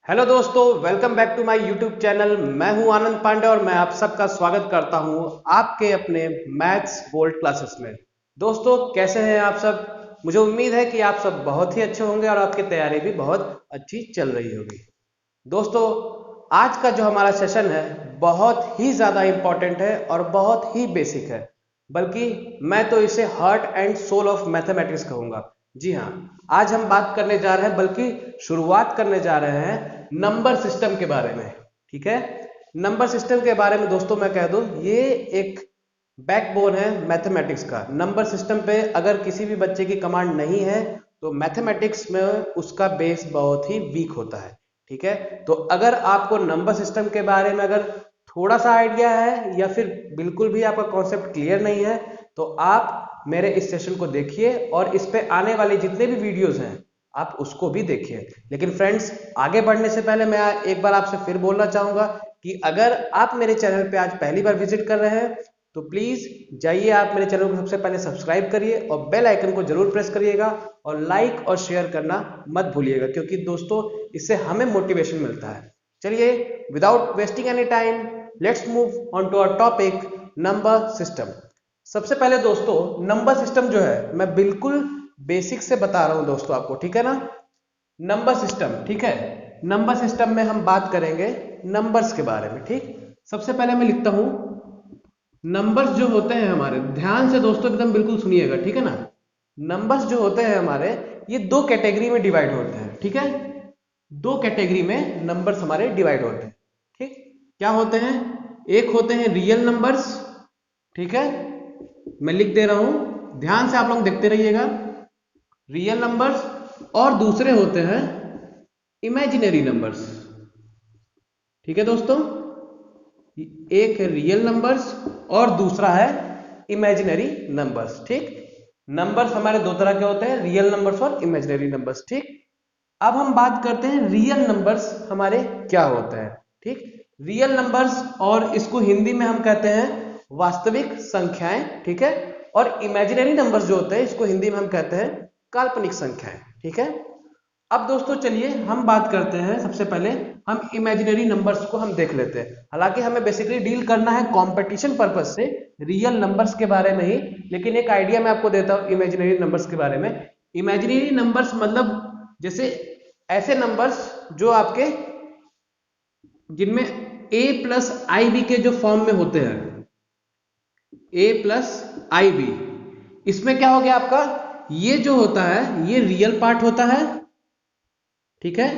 Hello दोस्तों, welcome back to my YouTube channel. मैं हूं आनंद पांडे और मैं आप सबका स्वागत करता हूं आपके अपने मैथ्स गोल्ड क्लासेस में। दोस्तों, कैसे हैं आप सब? मुझे उम्मीद है कि आप सब बहुत ही अच्छे होंगे और आपकी तैयारी भी बहुत अच्छी चल रही होगी। दोस्तों, आज का जो हमारा सेशन है बहुत ही ज़्यादा इम्पोर्टेंट है और बहुत ही बेसिक है, बल्कि मैं तो इसे heart and soul of mathematics कहूँगा। जी हाँ, आज हम बात करने जा रहे हैं, बल्कि शुरुआत करने जा रहे हैं नंबर सिस्टम के बारे में। ठीक है, नंबर सिस्टम के बारे में दोस्तों मैं कह दूं, ये एक बैकबोन है मैथमेटिक्स का। नंबर सिस्टम पे अगर किसी भी बच्चे की कमांड नहीं है तो मैथमेटिक्स में उसका बेस बहुत ही वीक होता है। ठीक है, तो अगर आपको नंबर सिस्टम के बारे में अगर थोड़ा सा आइडिया है या फिर बिल्कुल भी आपका कॉन्सेप्ट क्लियर नहीं है तो आप मेरे इस सेशन को देखिए और इस पे आने वाले जितने भी वीडियोस हैं आप उसको भी देखिए। लेकिन फ्रेंड्स, आगे बढ़ने से पहले मैं एक बार आपसे फिर बोलना चाहूंगा कि अगर आप मेरे चैनल पे आज पहली बार विजिट कर रहे हैं तो प्लीज जाइए, आप मेरे चैनल को सबसे पहले सब्सक्राइब करिए और बेल आइकन को जरूर प्रेस करिएगा और लाइक और शेयर करना मत भूलिएगा, क्योंकि दोस्तों इससे हमें मोटिवेशन मिलता है। चलिए, without wasting any time, let's move on to our topic, number system. सबसे पहले दोस्तों, नंबर सिस्टम जो है मैं बिल्कुल बेसिक से बता रहा हूं दोस्तों आपको, ठीक है ना। नंबर सिस्टम, ठीक है, नंबर सिस्टम में हम बात करेंगे नंबर्स के बारे में। ठीक, सबसे पहले मैं लिखता हूं नंबर्स जो होते हैं हमारे, ध्यान से दोस्तों एकदम बिल्कुल सुनिएगा, ठीक है ना। नंबर्स जो होते हैं हमारे, ये दो कैटेगरी में डिवाइड होते हैं। ठीक है, दो कैटेगरी में नंबर्स हमारे डिवाइड होते हैं। ठीक, क्या होते हैं? एक होते हैं रियल नंबर्स, ठीक है, मैं लिख दे रहा हूं, ध्यान से आप लोग देखते रहिएगा, रियल नंबर्स। और दूसरे होते हैं इमेजिनरी नंबर्स। ठीक है दोस्तों, एक है रियल नंबर्स और दूसरा है इमेजिनरी नंबर्स। ठीक, नंबर्स हमारे दो तरह के होते हैं, रियल नंबर्स और इमेजिनरी नंबर्स। ठीक, अब हम बात करते हैं रियल नंबर्स हमारे क्या होते हैं। ठीक, रियल नंबर्स, और इसको हिंदी में हम कहते हैं वास्तविक संख्याएं। ठीक है, और इमेजिनरी नंबर्स जो होते हैं इसको हिंदी में हम कहते हैं काल्पनिक संख्याएं। ठीक है, अब दोस्तों चलिए हम बात करते हैं, सबसे पहले हम इमेजिनरी नंबर्स को हम देख लेते हैं। हालांकि हमें बेसिकली डील करना है कंपटीशन पर्पस से रियल नंबर्स के बारे में ही, लेकिन एक आइडिया मैं आपको देता हूं इमेजिनरी नंबर्स के बारे में। इमेजिनरी नंबर्स मतलब जैसे ऐसे नंबर्स जो आपके, जिनमें a प्लस आई बी के जो फॉर्म में होते हैं, a प्लस आई बी, इसमें क्या हो गया आपका, ये जो होता है ये रियल पार्ट होता है। ठीक है,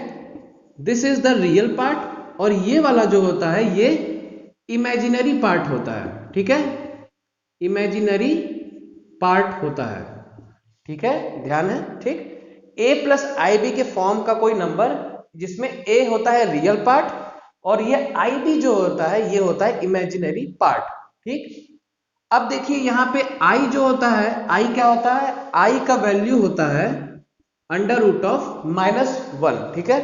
this is the real part, और ये वाला जो होता है ये इमेजिनरी पार्ट होता है। ठीक है, इमेजिनरी पार्ट होता है। ठीक है, ध्यान है। ठीक, a प्लस आई बी के फॉर्म का कोई नंबर जिसमें a होता है रियल पार्ट और ये आई बी जो होता है ये होता है इमेजिनरी पार्ट। ठीक, अब देखिए यहां पे i जो होता है, i क्या होता है, i का वैल्यू होता है अंडर रूट ऑफ -1। ठीक है,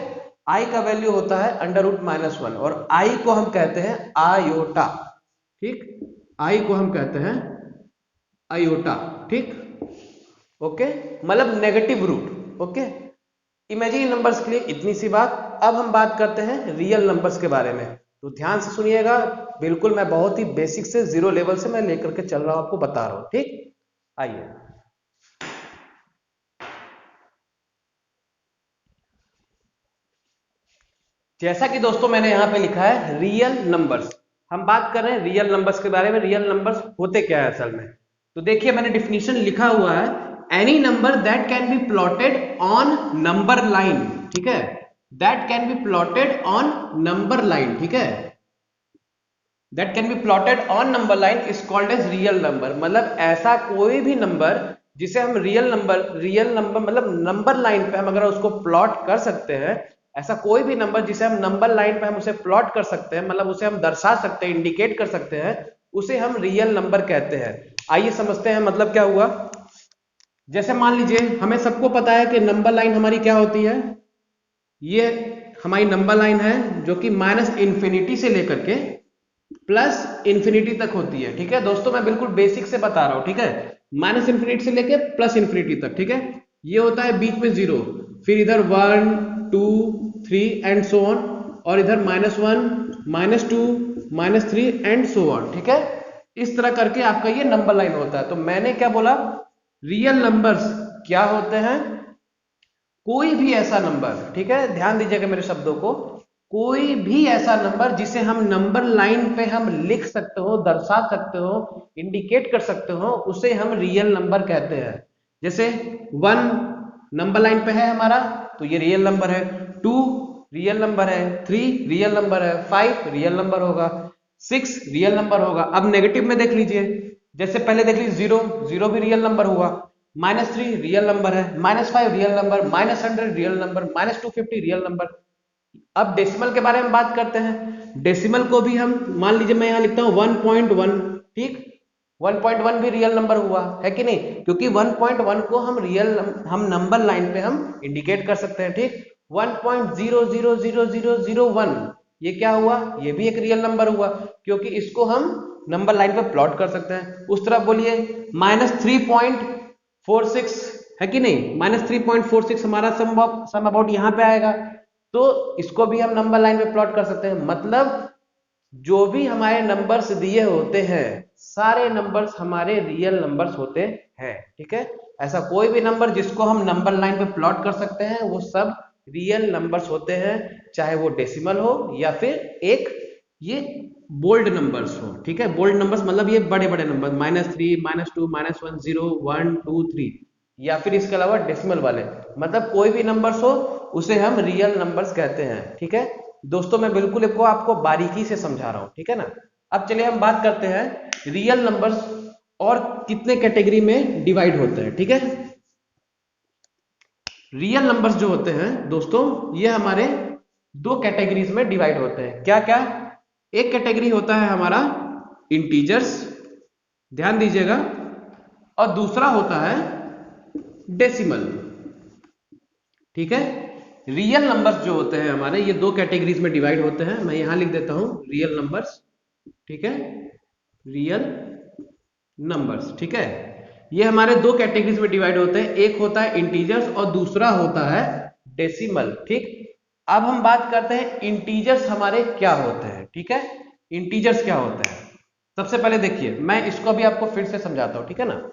i का वैल्यू होता है अंडर रूट -1 और i को हम कहते हैं आयोटा। ठीक, i को हम कहते हैं आयोटा। ठीक, ओके, मतलब negative root. Okay, imaginary numbers के लिए इतनी सी बात। अब हम बात करते हैं रियल नंबर्स के बारे में, तो ध्यान से सुनिएगा, बिल्कुल मैं बहुत ही बेसिक से जीरो लेवल से मैं लेकर के चल रहा हूं, आपको बता रहा हूं। ठीक, आइए, जैसा कि दोस्तों मैंने यहां पे लिखा है रियल नंबर्स, हम बात कर रहे हैं रियल नंबर्स के बारे में। रियल नंबर्स होते क्या है असल में, तो देखिए मैंने डिफिनीशन लिखा हुआ है, any number that can be plotted on number line. ठीक है, that can be plotted on number line. ठीक है, that can be plotted on number line is called as real number. मतलब ऐसा कोई भी नंबर जिसे हम रियल नंबर मतलब नंबर लाइन पे हम अगर उसको प्लॉट कर सकते हैं, ऐसा कोई भी नंबर जिसे हम नंबर लाइन पे हम उसे प्लॉट कर सकते हैं, मतलब उसे हम दर्शा सकते हैं, इंडिकेट कर सकते हैं, उसे हम रियल नंबर कहते हैं। आइए समझते हैं मतलब क्या हुआ। जैसे मान लीजिए हमें सबको पता है कि नंबर लाइन हमारी क्या होती है, ये हमारी नंबर लाइन है जो कि -इंफिनिटी से लेकर के प्लस इंफिनिटी तक होती है। ठीक है दोस्तों, मैं बिल्कुल बेसिक से बता रहा हूं। ठीक है, -इंफिनिटी से लेकर प्लस इंफिनिटी तक। ठीक है, ये होता है बीच में 0, फिर इधर 1 2 3 एंड सो ऑन, और इधर -1 -2 -3 एंड सो ऑन। ठीक है, इस तरह करके आपका ये नंबर लाइन होता है। तो मैंने क्या बोला, रियल नंबर्स क्या होते हैं, कोई भी ऐसा नंबर, ठीक है ध्यान दीजिएगा मेरे शब्दों को, कोई भी ऐसा नंबर जिसे हम नंबर लाइन पे हम लिख सकते हो, दर्शा सकते हो, इंडिकेट कर सकते हो, उसे हम रियल नंबर कहते हैं। जैसे 1 नंबर लाइन पे है हमारा, तो ये रियल नंबर है। 2 रियल नंबर है, 3 रियल नंबर है, 5 रियल नंबर होगा, 6 रियल नंबर होगा। अब नेगेटिव में देख लीजिए, जैसे पहले देख लीजिए 0, 0 भी रियल नंबर हुआ, -3 रियल नंबर है, -5 real number, -100 real number, -250 real number. अब डेसिमल के बारे में बात करते हैं। डेसिमल को भी हम, मान लीजिए मैं यहां लिखता हूं 1.1, ठीक, 1.1 भी रियल नंबर हुआ है कि नहीं, क्योंकि 1.1 को हम नंबर लाइन पे हम इंडिकेट कर सकते हैं। ठीक, 1.0000001 ये क्या हुआ, ये भी एक रियल नंबर हुआ, क्योंकि इसको हम नंबर लाइन पे प्लॉट कर सकते हैं। उस तरफ बोलिए -3.46 है कि नहीं, -3.46 हमारा सम अबाउट यहां पे आएगा, तो इसको भी हम नंबर लाइन पे प्लॉट कर सकते हैं। मतलब जो भी हमारे नंबर्स दिए होते हैं, सारे नंबर्स हमारे रियल नंबर्स होते हैं। ठीक है, ऐसा कोई भी नंबर जिसको हम नंबर लाइन पे प्लॉट कर सकते हैं, वो सब रियल नंबर्स होते हैं, चाहे वो डेसिमल हो या फिर एक ये बोल्ड नंबर्स हो। ठीक है, बोल्ड नंबर्स मतलब ये बड़े बड़े नंबर, -3 -2 -1 0 1 2 3, या फिर इसके अलावा डेसिमल वाले, मतलब कोई भी नंबर्स हो उसे हम रियल नंबर्स कहते हैं। ठीक है दोस्तों, मैं बिल्कुल आपको बारीकी से समझा रहा हूं, ठीक है ना। अब चलिए हम बात करते हैं रियल नंबर्स और कितने कैटेगरी में डिवाइड होते हैं। ठीक है, रियल नंबर्स जो होते हैं दोस्तों, ये हमारे दो कैटेगरीज में डिवाइड होते हैं। क्या क्या, एक कैटेगरी होता है हमारा इंटीजर्स, ध्यान दीजिएगा, और दूसरा होता है डेसिमल। ठीक है, रियल नंबर्स जो होते हैं हमारे, ये दो कैटेगरीज में डिवाइड होते हैं। मैं यहां लिख देता हूं रियल नंबर्स, ठीक है, रियल नंबर्स। ठीक है, ये हमारे दो कैटेगरीज में डिवाइड होते हैं, एक होता है इंटीजर्स और दूसरा होता है डेसिमल। ठीक, अब हम बात करते हैं इंटीजर्स हमारे क्या होते हैं। ठीक है, इंटीजर्स क्या होते हैं, सबसे पहले देखिए मैं इसको भी आपको फिर से समझाता हूं, ठीक है ना।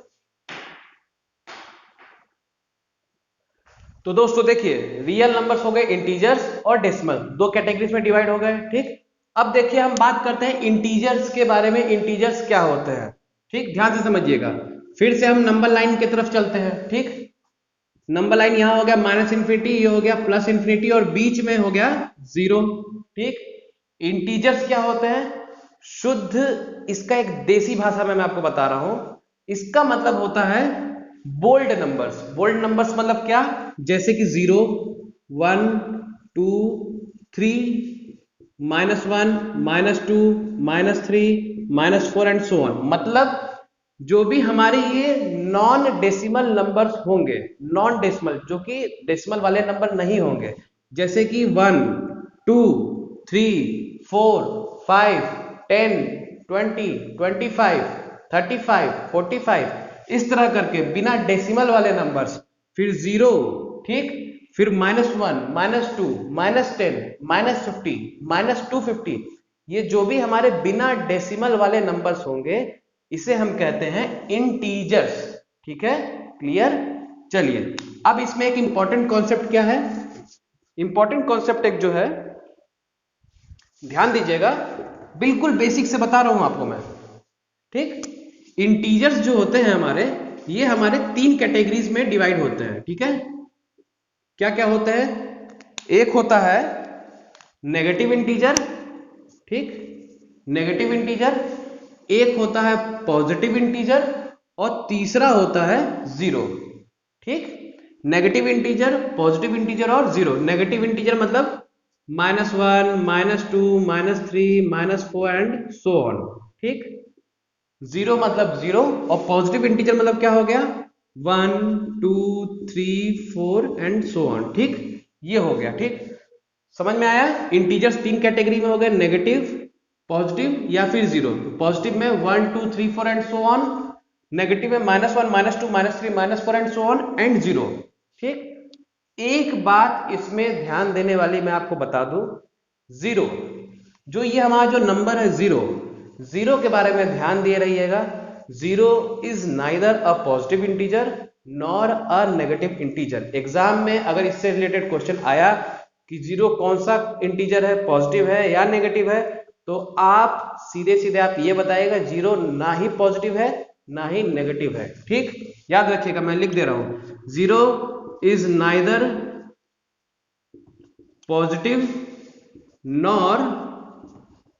तो दोस्तों देखिए, रियल नंबर्स हो गए इंटीजर्स और डेसिमल, दो कैटेगरीज में डिवाइड हो गए। ठीक, अब देखिए हम बात करते हैं इंटीजर्स के बारे में, इंटीजर्स क्या होते हैं। ठीक, ध्यान से समझिएगा, फिर से हम नंबर लाइन की तरफ चलते हैं। ठीक, नंबर लाइन यहां हो गया -∞, ये हो गया +∞, और बीच में हो गया 0। ठीक, इंटीजर्स क्या होते हैं, शुद्ध इसका एक देसी भाषा में मैं आपको बता रहा हूं, इसका मतलब होता है बोल्ड नंबर्स। बोल्ड नंबर्स मतलब क्या, जैसे कि 0 1 2 3 -1 -2 -3 -4 एंड सो ऑन। मतलब जो भी हमारे ये नॉन डेसिमल नंबर्स होंगे, नॉन डेसिमल जो कि डेसिमल वाले नंबर नहीं होंगे, जैसे कि 1 2 3 4 5 10 20 25 35 45, इस तरह करके बिना डेसिमल वाले नंबर्स, फिर 0, ठीक, फिर -1 -2 -10 -50 -250, ये जो भी हमारे बिना डेसिमल वाले नंबर्स होंगे, इसे हम कहते हैं इंटीजर्स। ठीक है, क्लियर। चलिए अब इसमें एक इंपॉर्टेंट कॉन्सेप्ट क्या है, इंपॉर्टेंट कॉन्सेप्ट एक जो है, ध्यान दीजिएगा, बिल्कुल बेसिक से बता रहा हूं आपको मैं। ठीक, इंटीजर्स जो होते हैं हमारे, ये हमारे तीन कैटेगरीज में डिवाइड होते हैं। ठीक है, क्या क्या होते हैं, एक होता है नेगेटिव इंटीजर, ठीक, नेगेटिव इंटीजर, एक होता है पॉजिटिव इंटीजर, और तीसरा होता है जीरो। ठीक, नेगेटिव इंटीजर, पॉजिटिव इंटीजर और जीरो। नेगेटिव इंटीजर मतलब -1 -2 -3 -4 एंड सो ऑन। ठीक, जीरो मतलब जीरो, और पॉजिटिव इंटीजर मतलब क्या हो गया, 1 2 3 4 एंड सो ऑन। ठीक, ये हो गया। ठीक, समझ में आया, इंटीजर्स तीन कैटेगरी में हो गए, नेगेटिव, पॉजिटिव या फिर जीरो। पॉजिटिव में 1 2 3 4 एंड सो ऑन, नेगेटिव में -1 -2 -3 -4 and so on and zero. ठीक, एक बात इसमें ध्यान देने वाली मैं आपको बता दूं, जीरो, जो ये हमारा जो नंबर है जीरो, जीरो के बारे में ध्यान दिए रहिएगा। Zero is neither a positive integer nor a negative integer. Exam में अगर इससे रिलेटेड क्वेश्चन आया कि जीरो कौन सा इंटीजर है, पॉजिटिव है या नेगेटिव है, तो आप सीधे सीधे आप ये बताइएगा जीरो ना ही पॉजिटिव है ना ही नेगेटिव है। ठीक, याद रखिएगा, मैं लिख दे रहा हूं, zero is neither positive nor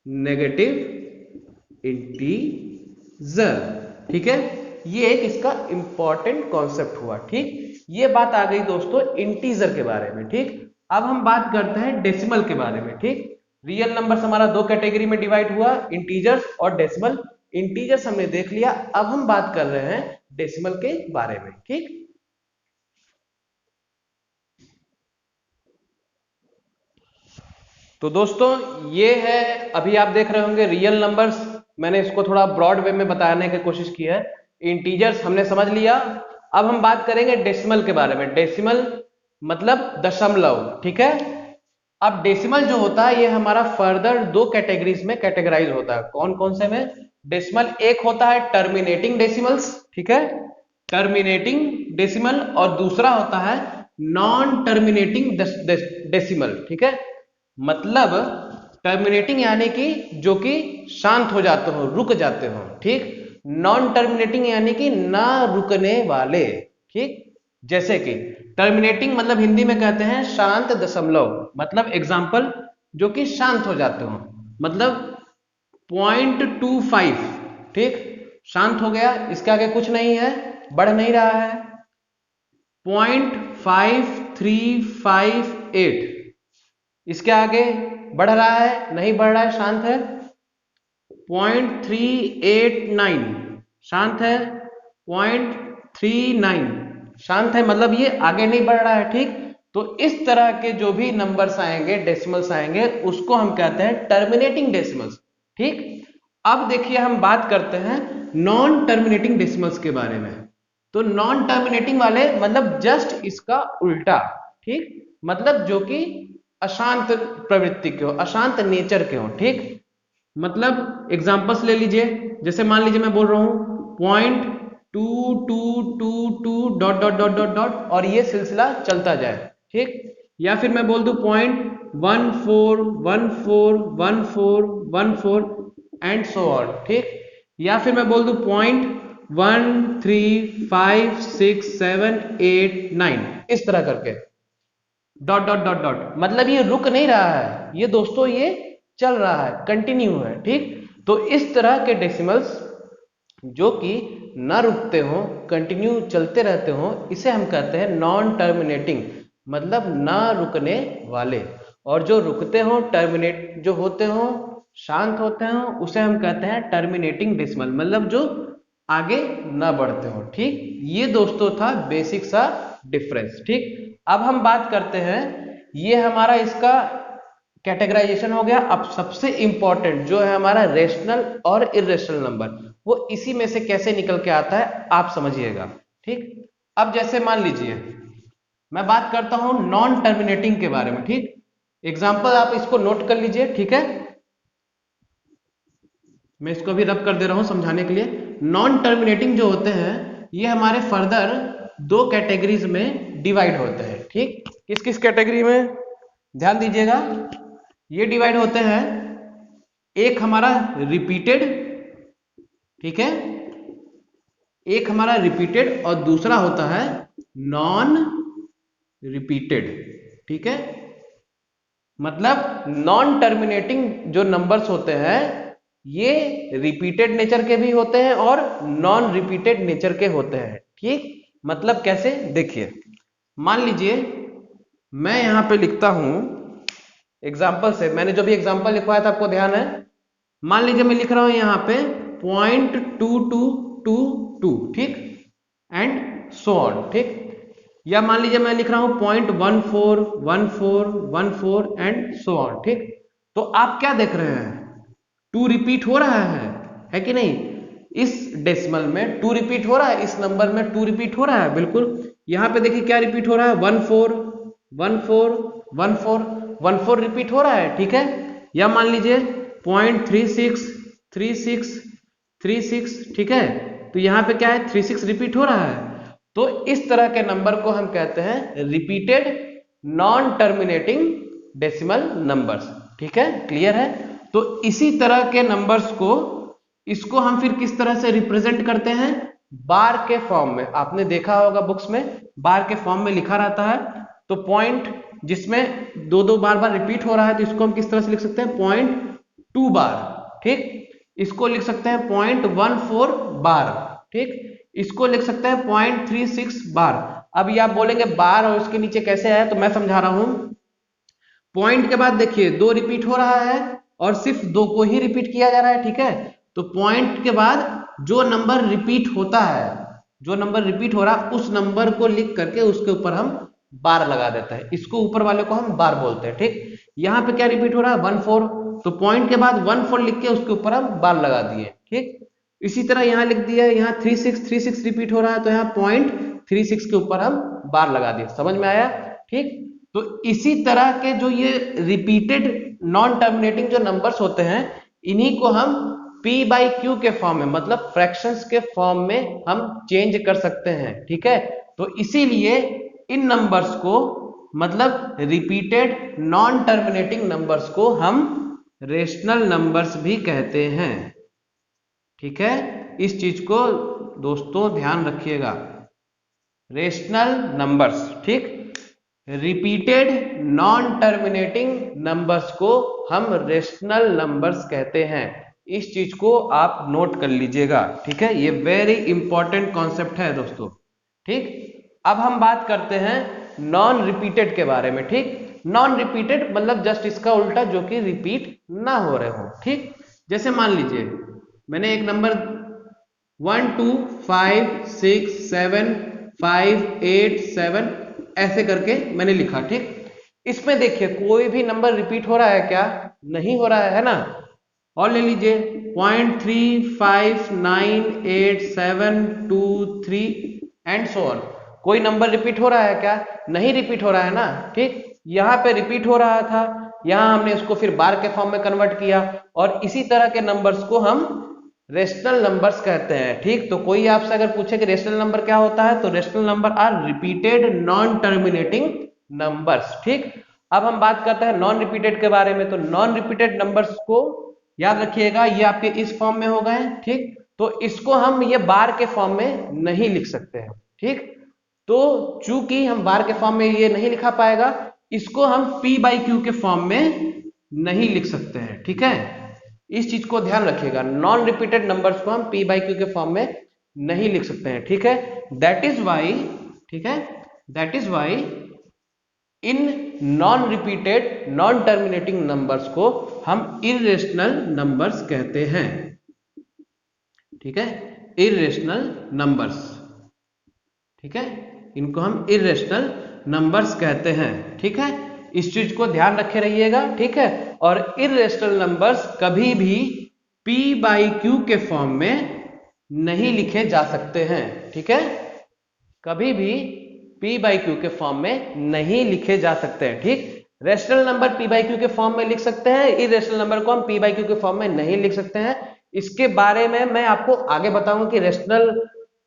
negative integer. ठीक है, ये एक इसका इंपॉर्टेंट कॉन्सेप्ट हुआ। ठीक, ये बात आ गई दोस्तों इंटीजर के बारे में। ठीक, अब हम बात करते हैं डेसिमल के बारे में। ठीक, रियल नंबर्स हमारा दो कैटेगरी में डिवाइड हुआ, इंटीजर्स और डेसिमल। इंटीजर्स हमने देख लिया, अब हम बात कर रहे हैं डेसिमल के बारे में। ठीक, तो दोस्तों ये है, अभी आप देख रहे होंगे रियल नंबर्स, मैंने इसको थोड़ा ब्रॉड वे में बताने की कोशिश की है। इंटीजर्स हमने समझ लिया, अब हम बात करेंगे डेसिमल के बारे में। डेसिमल मतलब दशमलव। ठीक है, अब डेसिमल जो होता है ये हमारा फर्दर दो कैटेगरीज में कैटेगराइज होता है। कौन कौन से में? डेसिमल एक होता है टर्मिनेटिंग डेसिमल्स, ठीक है, टर्मिनेटिंग डेसिमल, और दूसरा होता है नॉन टर्मिनेटिंग डेसिमल। ठीक है, मतलब टर्मिनेटिंग यानी कि जो कि शांत हो जाते हो, रुक जाते हो। ठीक, नॉन टर्मिनेटिंग यानी कि ना रुकने वाले। ठीक, जैसे कि टर्मिनेटिंग मतलब हिंदी में कहते हैं शांत दशमलव, मतलब एग्जाम्पल जो कि शांत हो जाते हो, मतलब 0.25। ठीक, शांत हो गया, इसके आगे कुछ नहीं है, बढ़ नहीं रहा है। 0.5358, इसके आगे बढ़ रहा है, नहीं बढ़ रहा है, शांत है। 0.389 शांत है। 0.39 शांत है, मतलब ये आगे नहीं बढ़ रहा है। ठीक, तो इस तरह के जो भी नंबर्स आएंगे, डेसिमल्स आएंगे, उसको हम कहते हैं टर्मिनेटिंग डेसिमल्स। ठीक, अब देखिए हम बात करते हैं नॉन टर्मिनेटिंग डेसिमल्स के बारे में। तो नॉन टर्मिनेटिंग वाले मतलब जस्ट इसका उल्टा। ठीक, मतलब जो कि अशांत प्रवृत्ति के हो, अशांत नेचर के हो। ठीक, मतलब एग्जांपल्स ले लीजिए, जैसे मान लीजिए मैं बोल रहा हूं 0.2222 dot dot dot dot dot, और ये सिलसिला चलता जाए। ठीक, या फिर मैं बोल दूं 0.14141414 एंड सो ऑन। ठीक, या फिर मैं बोल दूं 0.135678 इस तरह करके डॉट डॉट डॉट डॉट, मतलब ये रुक नहीं रहा है, ये दोस्तों ये चल रहा है, कंटिन्यू है। ठीक, तो इस तरह के डेसिमल्स जो कि ना रुकते हो, कंटिन्यू चलते रहते हो, इसे हम कहते हैं नॉन टर्मिनेटिंग, मतलब ना रुकने वाले। और जो रुकते हो, टर्मिनेट जो होते हो, शांत होते हो, उसे हम कहते हैं टर्मिनेटिंग डेसिमल, मतलब जो आगे ना बढ़ते हो। ठीक, ये दोस्तों था बेसिक सा डिफरेंस। ठीक, अब हम बात करते हैं, ये हमारा इसका कैटेगराइजेशन हो गया। अब सबसे इंपॉर्टेंट जो है हमारा रेशनल और इरेशनल नंबर, वो इसी में से कैसे निकल के आता है आप समझिएगा। ठीक, अब जैसे मान लीजिए मैं बात करता हूं नॉन टर्मिनेटिंग के बारे में। ठीक, एग्जांपल आप इसको नोट कर लीजिए। ठीक है, मैं इसको भी रब कर दे रहा हूं समझाने के लिए। नॉन टर्मिनेटिंग जो होते हैं ये हमारे फर्दर दो कैटेगरीज में डिवाइड होते हैं। ठीक, किस किस कैटेगरी में ध्यान दीजिएगा, ये डिवाइड होते हैं, एक हमारा रिपीटेड, ठीक है, एक हमारा रिपीटेड और दूसरा होता है नॉन रिपीटेड। ठीक है, मतलब नॉन टर्मिनेटिंग जो नंबर्स होते हैं ये रिपीटेड नेचर के भी होते हैं और नॉन रिपीटेड नेचर के होते हैं। ठीक, मतलब कैसे, देखिए मान लीजिए मैं यहां पे लिखता हूं एग्जाम्पल से, मैंने जो भी एग्जाम्पल लिखवाया था आपको ध्यान है। मान लीजिए मैं लिख रहा हूं यहां पे 0.2222, ठीक, एंड सो ऑन। ठीक, या मान लीजिए मैं लिख रहा हूं 0.141414 एंड सो ऑन। ठीक, तो आप क्या देख रहे हैं, 2 रिपीट हो रहा है कि नहीं? इस डेसिमल में 2 रिपीट हो रहा है, इस नंबर में 2 रिपीट हो रहा है, बिल्कुल। यहां पे देखिए क्या रिपीट हो रहा है, 14 14 रिपीट हो रहा है, ठीक है। या मान लीजिए 0.36 36 36, ठीक है। तो यहाँ पे क्या है, 36 रिपीट हो रहा है। तो इस तरह के नंबर को हम कहते हैं repeated non terminating decimal numbers, ठीक है, क्लियर है। तो इसी तरह के नंबर्स को, इसको हम फिर किस तरह से रिप्रेजेंट करते हैं, बार के फॉर्म में। आपने देखा होगा बुक्स में बार के फॉर्म में लिखा रहता है। तो पॉइंट जिसमें दो दो बार रिपीट हो रहा है, तो इसको हम किस तरह से लिख सकते हैं, 0.2 बार, ठीक। इसको लिख सकते हैं 0.14 बार, ठीक। इसको लिख सकते हैं 0.36 बार। अब ये आप बोलेंगे बार और इसके नीचे कैसे है, तो मैं समझा रहा हूं। पॉइंट के बाद देखिए 2 रिपीट हो रहा है और सिर्फ 2 को ही रिपीट किया जा रहा है, ठीक है। तो पॉइंट के बाद जो नंबर रिपीट होता है, जो नंबर रिपीट हो रहा है, उस नंबर को लिख करके उसके ऊपर हम बार लगा देते हैं। इसको ऊपर वाले को हम बार बोलते हैं, ठीक। यहाँ पे क्या रिपीट हो रहा है, 14, तो पॉइंट के बाद 14 लिख के उसके ऊपर हम बार लगा दिए, ठीक। इसी तरह यहाँ लिख दिया, यहाँ 36 रिपीट हो रहा है, तो यहाँ 0.36 के ऊपर हम बार लगा दिए। समझ में आया, ठीक। तो इसी तरह के जो ये रिपीटेड नॉन टर्मिनेटिंग जो नंबर्स होते हैं, इन्हीं को हम p/q के फॉर्म में, मतलब फ्रैक्शंस के फॉर्म में हम चेंज कर सकते हैं, ठीक है। तो इसीलिए इन नंबर्स को, मतलब रिपीटेड नॉन टर्मिनेटिंग नंबर्स को हम रेशनल नंबर्स भी कहते हैं, ठीक है। इस चीज को दोस्तों ध्यान रखिएगा, रेशनल नंबर्स, ठीक। रिपीटेड नॉन टर्मिनेटिंग नंबर्स को हम रेशनल नंबर्स कहते हैं। इस चीज को आप नोट कर लीजिएगा, ठीक है। ये वेरी इंपॉर्टेंट कॉन्सेप्ट है दोस्तों, ठीक। अब हम बात करते हैं नॉन रिपीटेड के बारे में, ठीक। नॉन रिपीटेड मतलब जस्ट इसका उल्टा, जो कि रिपीट ना हो रहे हो, ठीक। जैसे मान लीजिए मैंने एक नंबर 1 2 5 6 7 5 8 7 ऐसे करके मैंने लिखा, ठीक। इसमें देखिए कोई भी नंबर रिपीट हो रहा है क्या, नहीं हो रहा है ना। और ले लीजिए 0.359872 एंड सो ऑन। कोई नंबर रिपीट हो रहा है क्या, नहीं रिपीट हो रहा है ना, ठीक। यहाँ पे रिपीट हो रहा था, यहाँ हमने इसको फिर बार के फॉर्म में कन्वर्ट किया, और इसी तरह के नंबर्स को हम रेशनल नंबर्स कहते हैं, ठीक। तो कोई आपसे अगर पूछे कि रेशनल नंबर क्या होता है, तो rational number are repeated non terminating numbers, ठीक। अब हम बात करते हैं नॉन रिपीटेड के बारे में। तो नॉन रिपीटेड नंबर्स को याद रखिएगा, ये आपके इस फॉर्म में हो गए, ठीक। तो इसको हम ये बार के फॉर्म में नहीं लिख सकते हैं, ठीक। तो चूंकि हम बार के फॉर्म में ये नहीं लिखा पाएगा, इसको हम p/q के फॉर्म में नहीं लिख सकते हैं, ठीक है। इस चीज को ध्यान रखिएगा, नॉन रिपीटेड नंबर्स को हम p/q के फॉर्म में नहीं लिख सकते हैं, ठीक है। दैट इज वाई, ठीक है, that is why in non repeated non terminating numbers को हम इरेशनल नंबर्स कहते हैं, ठीक है। इरेशनल नंबर्स, ठीक है, इनको हम इरेशनल नंबर्स कहते हैं, ठीक है। इस चीज को ध्यान रखे रहिएगा, ठीक है। और इरेशनल नंबर्स कभी भी p/q के फॉर्म में नहीं लिखे जा सकते हैं, ठीक है। कभी भी p/q के फॉर्म में नहीं लिखे जा सकते हैं, ठीक। रेशनल नंबर p/q के फॉर्म में लिख सकते हैं, इरेशनल नंबर को हम p/q के फॉर्म में नहीं लिख सकते हैं। इसके बारे में मैं आपको आगे बताऊंगा कि रेशनल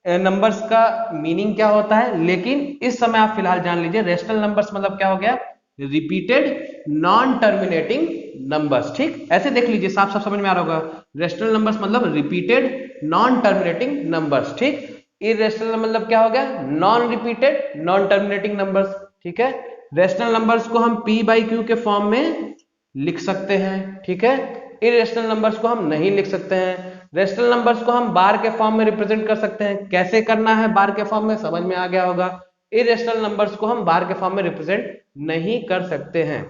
नंबर्स का मीनिंग क्या होता है, लेकिन इस समय आप फिलहाल जान लीजिए रेशनल नंबर्स मतलब क्या हो गया, रिपीटेड नॉन टर्मिनेटिंग नंबर्स, ठीक। ऐसे देख लीजिए, साफ साफ समझ में आ रहा होगा। रेशनल नंबर्स मतलब रिपीटेड नॉन टर्मिनेटिंग नंबर्स, ठीक। इरेशनल मतलब क्या हो गया, non repeated non terminating numbers, ठीक है। रेशनल नंबर्स को हम p/q के फॉर्म में लिख सकते हैं, ठीक है। इरेशनल नंबर्स को हम नहीं लिख सकते हैं। रेशनल नंबर्स को हम बार के फॉर्म में रिप्रेजेंट कर सकते हैं। कैसे करना है बार के फॉर्म में, समझ में आ गया होगा। इरेशनल नंबर्स को हम बार के फॉर्म में रिप्रेजेंट नहीं कर सकते हैं।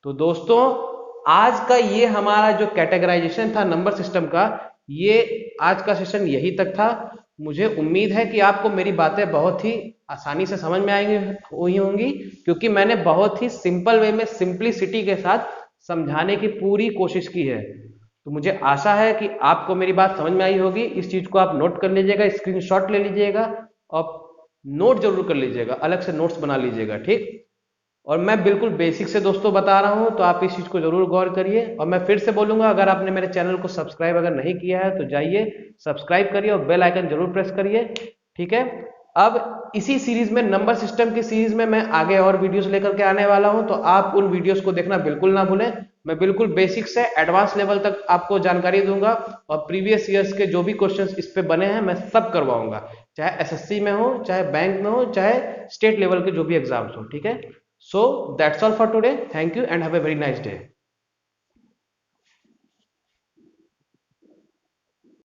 तो दोस्तों आज का ये हमारा जो कैटेगराइजेशन था नंबर सिस्टम का, ये आज का सेशन यही तक था। मुझे उम्मीद है कि आपको मेरी बातें बहुत ही आसानी से समझ में आएंगी हुई होंगी, क्योंकि मैंने बहुत ही सिंपल वे में सिंपलिसिटी के साथ समझाने की पूरी कोशिश की है। तो मुझे आशा है कि आपको मेरी बात समझ में आई होगी। इस चीज को आप नोट कर लीजिएगा, स्क्रीनशॉट ले लीजिएगा और नोट जरूर कर लीजिएगा, अलग से नोट्स बना लीजिएगा, ठीक। और मैं बिल्कुल बेसिक से दोस्तों बता रहा हूं, तो आप इस चीज को जरूर गौर करिए। और मैं फिर से बोलूंगा, अगर आपने मेरे चैनल को सब्सक्राइब अगर नहीं किया है तो जाइए सब्सक्राइब करिए और बेल आइकन जरूर प्रेस करिए, ठीक है। अब इसी सीरीज में, नंबर सिस्टम की सीरीज में, मैं आगे और वीडियोस लेकर के आने वाला हूं, तो आप उन वीडियोस को देखना बिल्कुल ना भूलें। मैं बिल्कुल बेसिक से एडवांस लेवल तक आपको जानकारी दूंगा, और प्रीवियस ईयर्स के जो भी क्वेश्चंस इस पे बने हैं मैं सब करवाऊंगा, चाहे एसएससी में हो, चाहे बैंक में हो, चाहे स्टेट लेवल के जो भी एग्जाम्स हो, ठीक है। So that's all for today, thank you and have a very nice day.